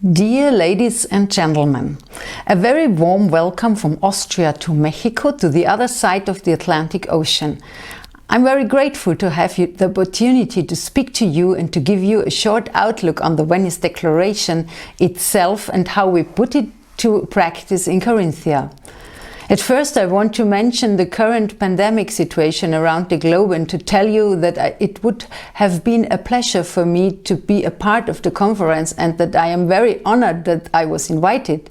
Dear ladies and gentlemen, a very warm welcome from Austria to Mexico, to the other side of the Atlantic Ocean. I'm very grateful to have the opportunity to speak to you and to give you a short outlook on the Venice Declaration itself and how we put it to practice in Carinthia. At first, I want to mention the current pandemic situation around the globe and to tell you that it would have been a pleasure for me to be a part of the conference and that I am very honored that I was invited.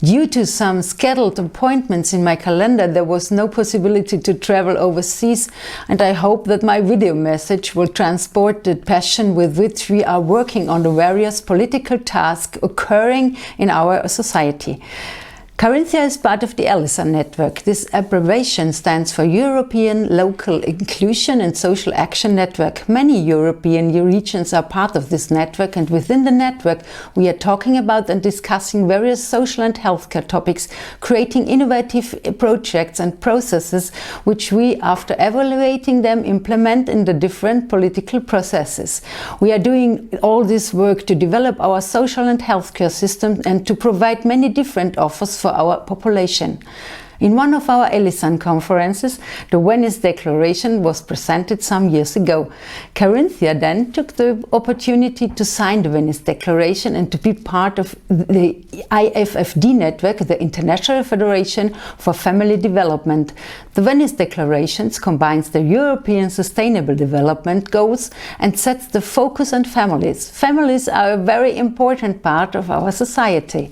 Due to some scheduled appointments in my calendar, there was no possibility to travel overseas, and I hope that my video message will transport the passion with which we are working on the various political tasks occurring in our society. Carinthia is part of the ELISA network. This abbreviation stands for European Local Inclusion and Social Action Network. Many European regions are part of this network, and within the network we are talking about and discussing various social and healthcare topics, creating innovative projects and processes which we, after evaluating them, implement in the different political processes. We are doing all this work to develop our social and healthcare system and to provide many different offers for our population. In one of our ELISAN conferences, the Venice Declaration was presented some years ago. Carinthia then took the opportunity to sign the Venice Declaration and to be part of the IFFD network, the International Federation for Family Development. The Venice Declaration combines the European Sustainable Development Goals and sets the focus on families. Families are a very important part of our society.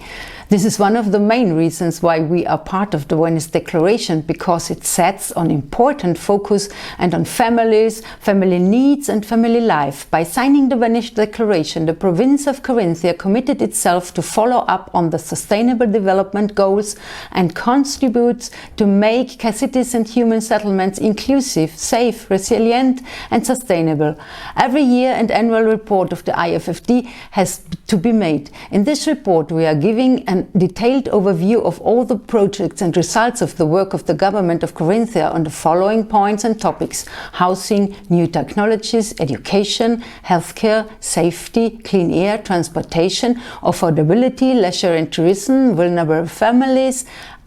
This is one of the main reasons why we are part of the Venice Declaration, because it sets on important focus and on families, family needs and family life. By signing the Venice Declaration, the province of Carinthia committed itself to follow up on the Sustainable Development Goals and contributes to make cities and human settlements inclusive, safe, resilient and sustainable. Every year an annual report of the IFFD has to be made. In this report we are giving an detailed overview of all the projects and results of the work of the government of Carinthia on the following points and topics: housing, new technologies, education, healthcare, safety, clean air, transportation, affordability, leisure and tourism, vulnerable families.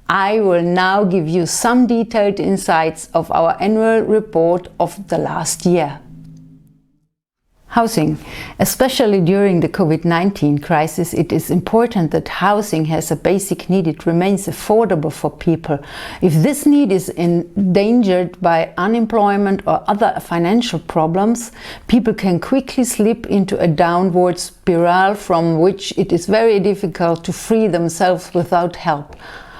I will now give you some detailed insights of our annual report of the last year. Housing. Especially during the COVID-19 crisis, it is important that housing has a basic need. It remains affordable for people. If this need is endangered by unemployment or other financial problems, people can quickly slip into a downward spiral from which it is very difficult to free themselves without help.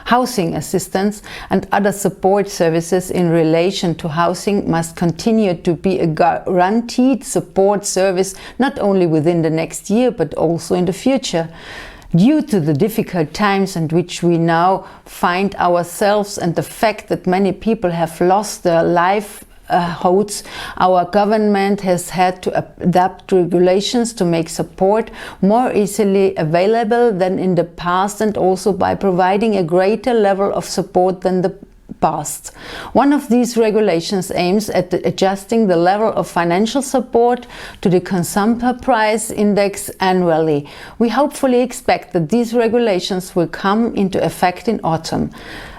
Housing assistance and other support services in relation to housing must continue to be a guaranteed support service, not only within the next year but also in the future. Due to the difficult times in which we now find ourselves and the fact that many people have lost their livelihoods, our government has had to adapt regulations to make support more easily available than in the past, and also by providing a greater level of support than the past. One of these regulations aims at adjusting the level of financial support to the consumer price index annually. We hopefully expect that these regulations will come into effect in autumn.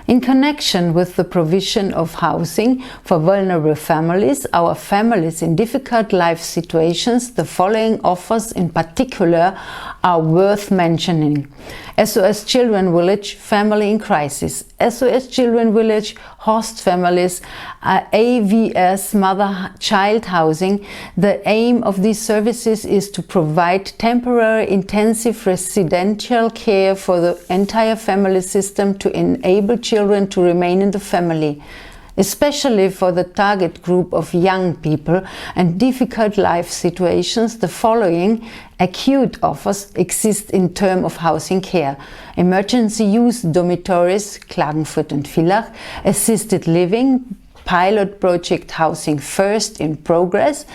In connection with the provision of housing for vulnerable families, our families in difficult life situations, the following offers in particular are worth mentioning: SOS Children Village, Family in Crisis; SOS Children Village, Host Families; AVS Mother-Child Housing. The aim of these services is to provide temporary intensive residential care for the entire family system to enable children to remain in the family. Especially for the target group of young people and difficult life situations, the following acute offers exist in terms of housing care: emergency use dormitories, Klagenfurt and Villach; assisted living, pilot project Housing First in progress.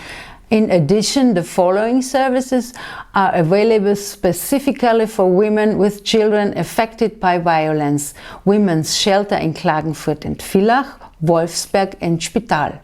In addition, the following services are available specifically for women with children affected by violence: Women's Shelter in Klagenfurt and Villach, Wolfsberg and Spital.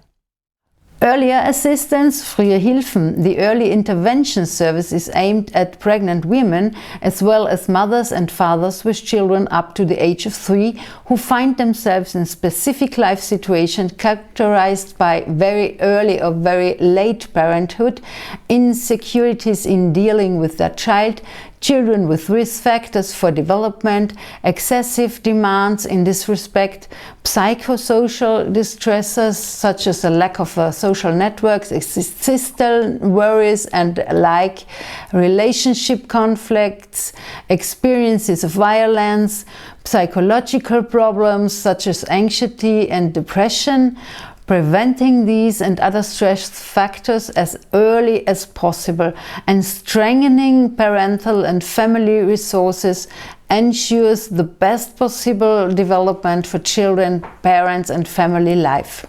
Earlier assistance, frühe Hilfen, the early intervention service is aimed at pregnant women as well as mothers and fathers with children up to the age of 3 who find themselves in specific life situations characterized by very early or very late parenthood, insecurities in dealing with their child, children with risk factors for development, excessive demands in this respect, psychosocial distresses such as a lack of social networks, existential worries and like, relationship conflicts, experiences of violence, psychological problems such as anxiety and depression, preventing these and other stress factors as early as possible and strengthening parental and family resources ensures the best possible development for children, parents and family life.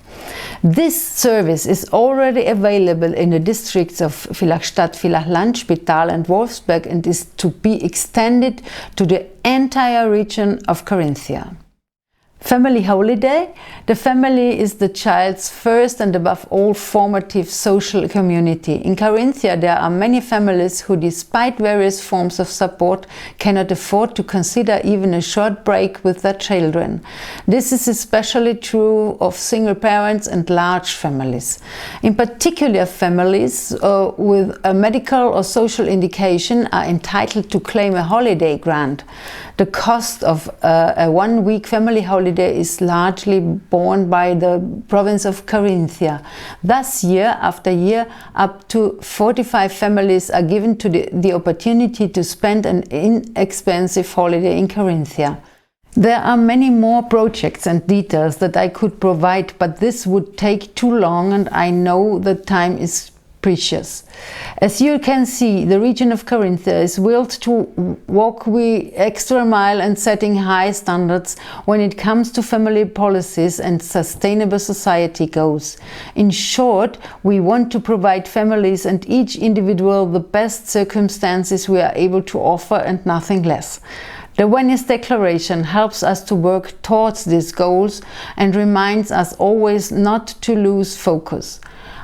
This service is already available in the districts of Villach-Stadt, Villach-Land, Spital and Wolfsberg and is to be extended to the entire region of Carinthia. Family holiday. The family is the child's first and above all formative social community. In Carinthia there are many families who, despite various forms of support, cannot afford to consider even a short break with their children. This is especially true of single parents and large families. In particular, families with a medical or social indication are entitled to claim a holiday grant. The cost of a one-week family holiday is largely borne by the province of Carinthia. Thus, year after year, up to 45 families are given to the opportunity to spend an inexpensive holiday in Carinthia. There are many more projects and details that I could provide, but this would take too long and I know that time is precious. As you can see, the region of Carinthia is willed to walk the extra mile and setting high standards when it comes to family policies and sustainable society goals. In short, we want to provide families and each individual the best circumstances we are able to offer and nothing less. The Venice Declaration helps us to work towards these goals and reminds us always not to lose focus.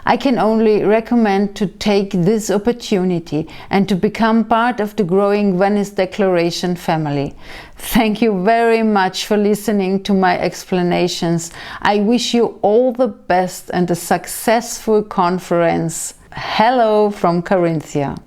I can only recommend to take this opportunity and to become part of the growing Venice Declaration family. Thank you very much for listening to my explanations. I wish you all the best and a successful conference. Hello from Carinthia.